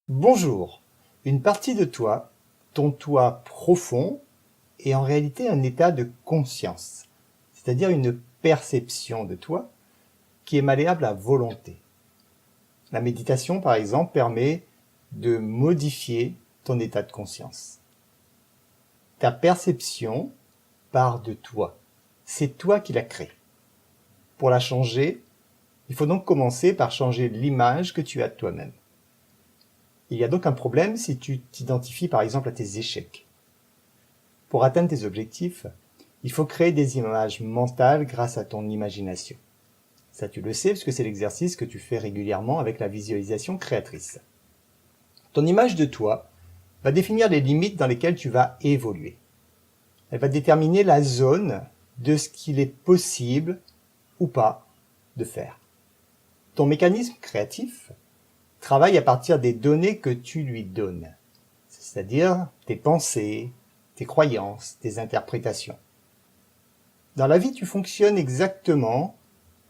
Bonjour. Une partie de toi, ton toi profond, est en réalité un état de conscience, c'est-à-dire une perception de toi qui est malléable à volonté. La méditation, par exemple, permet de modifier ton état de conscience. Ta perception part de toi. C'est toi qui la crée. Pour la changer, il faut donc commencer par changer l'image que tu as de toi-même. Il y a donc un problème si tu t'identifies par exemple à tes échecs. Pour atteindre tes objectifs, il faut créer des images mentales grâce à ton imagination. Ça, tu le sais parce que c'est l'exercice que tu fais régulièrement avec la visualisation créatrice. Ton image de toi va définir les limites dans lesquelles tu vas évoluer. Elle va déterminer la zone de ce qu'il est possible ou pas de faire. Ton mécanisme créatif travaille à partir des données que tu lui donnes, c'est-à-dire tes pensées, tes croyances, tes interprétations. Dans la vie, tu fonctionnes exactement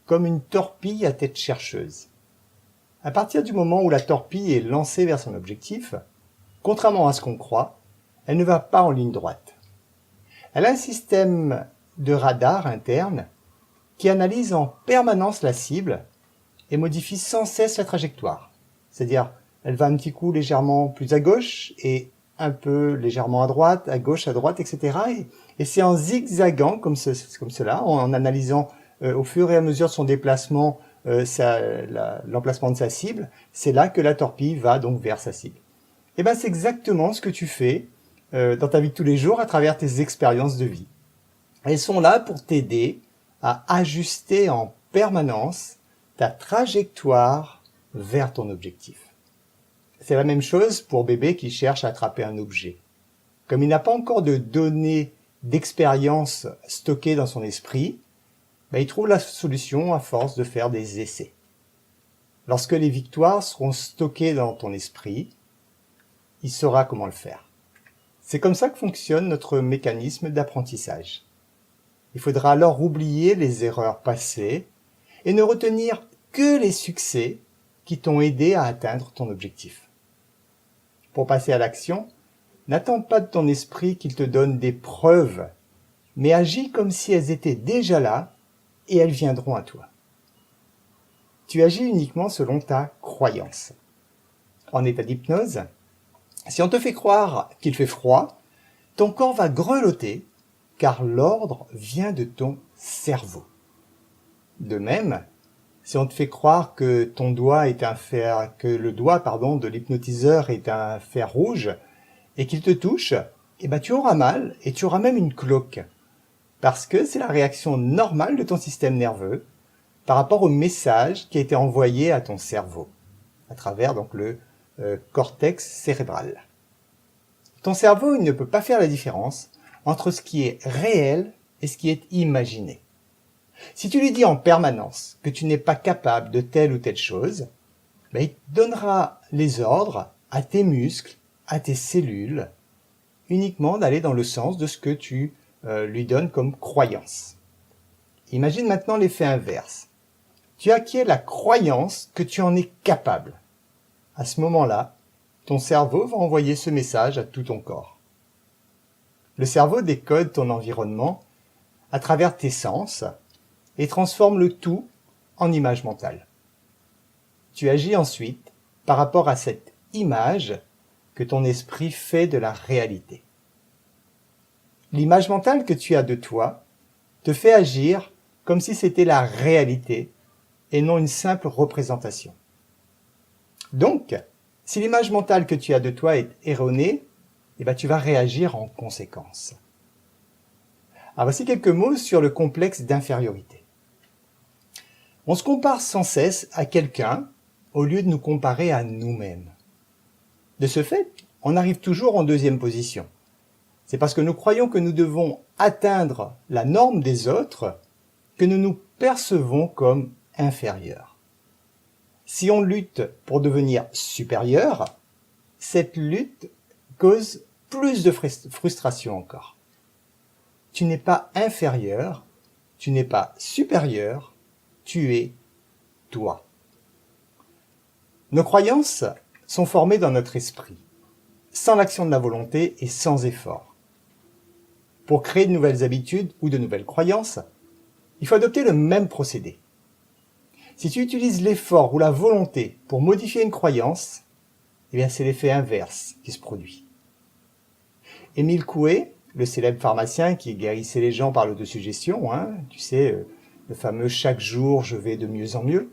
comme une torpille à tête chercheuse. À partir du moment où la torpille est lancée vers son objectif, contrairement à ce qu'on croit, elle ne va pas en ligne droite. Elle a un système de radar interne qui analyse en permanence la cible et modifie sans cesse la trajectoire. C'est-à-dire, elle va un petit coup légèrement plus à gauche et un peu légèrement à droite, à gauche, à droite, etc. Et c'est en zigzagant comme cela, en analysant au fur et à mesure de son déplacement l'emplacement de sa cible, c'est là que la torpille va donc vers sa cible. Et ben c'est exactement ce que tu fais dans ta vie de tous les jours à travers tes expériences de vie. Elles sont là pour t'aider à ajuster en permanence ta trajectoire vers ton objectif. C'est la même chose pour bébé qui cherche à attraper un objet. Comme il n'a pas encore de données d'expérience stockées dans son esprit, il trouve la solution à force de faire des essais. Lorsque les victoires seront stockées dans ton esprit, il saura comment le faire. C'est comme ça que fonctionne notre mécanisme d'apprentissage. Il faudra alors oublier les erreurs passées et ne retenir que les succès qui t'ont aidé à atteindre ton objectif. Pour passer à l'action, n'attends pas de ton esprit qu'il te donne des preuves, mais agis comme si elles étaient déjà là et elles viendront à toi. Tu agis uniquement selon ta croyance. En état d'hypnose, si on te fait croire qu'il fait froid, ton corps va grelotter car l'ordre vient de ton cerveau. De même, si on te fait croire que ton doigt est un fer, que le doigt, de l'hypnotiseur est un fer rouge et qu'il te touche, tu auras mal et tu auras même une cloque. Parce que c'est la réaction normale de ton système nerveux par rapport au message qui a été envoyé à ton cerveau, à travers donc le cortex cérébral. Ton cerveau, il ne peut pas faire la différence entre ce qui est réel et ce qui est imaginé. Si tu lui dis en permanence que tu n'es pas capable de telle ou telle chose, il te donnera les ordres à tes muscles, à tes cellules, uniquement d'aller dans le sens de ce que tu lui donnes comme croyance. Imagine maintenant l'effet inverse. Tu acquiers la croyance que tu en es capable. À ce moment-là, ton cerveau va envoyer ce message à tout ton corps. Le cerveau décode ton environnement à travers tes sens et transforme le tout en image mentale. Tu agis ensuite par rapport à cette image que ton esprit fait de la réalité. L'image mentale que tu as de toi te fait agir comme si c'était la réalité et non une simple représentation. Donc, si l'image mentale que tu as de toi est erronée, tu vas réagir en conséquence. Alors voici quelques mots sur le complexe d'infériorité. On se compare sans cesse à quelqu'un au lieu de nous comparer à nous-mêmes. De ce fait, on arrive toujours en deuxième position. C'est parce que nous croyons que nous devons atteindre la norme des autres que nous nous percevons comme inférieurs. Si on lutte pour devenir supérieur, cette lutte cause plus de frustration encore. Tu n'es pas inférieur, tu n'es pas supérieur, tu es toi. Nos croyances sont formés dans notre esprit, sans l'action de la volonté et sans effort. Pour créer de nouvelles habitudes ou de nouvelles croyances, il faut adopter le même procédé. Si tu utilises l'effort ou la volonté pour modifier une croyance, eh bien c'est l'effet inverse qui se produit. Émile Coué, le célèbre pharmacien qui guérissait les gens par l'autosuggestion, tu sais, le fameux « chaque jour je vais de mieux en mieux »,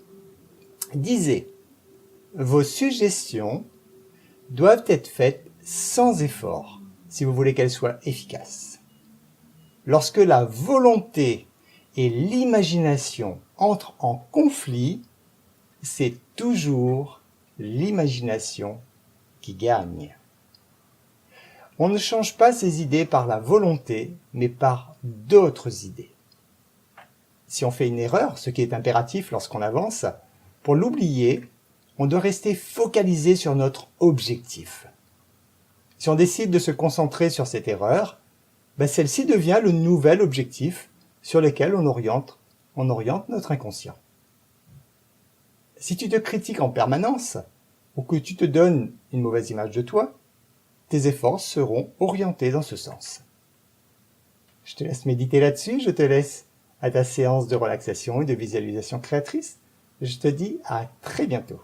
disait « Vos suggestions doivent être faites sans effort si vous voulez qu'elles soient efficaces. Lorsque la volonté et l'imagination entrent en conflit, c'est toujours l'imagination qui gagne. On ne change pas ses idées par la volonté, mais par d'autres idées. Si on fait une erreur, ce qui est impératif lorsqu'on avance, pour l'oublier, on doit rester focalisé sur notre objectif. Si on décide de se concentrer sur cette erreur, celle-ci devient le nouvel objectif sur lequel on oriente notre inconscient. Si tu te critiques en permanence, ou que tu te donnes une mauvaise image de toi, tes efforts seront orientés dans ce sens. Je te laisse méditer là-dessus, je te laisse à ta séance de relaxation et de visualisation créatrice. Je te dis à très bientôt.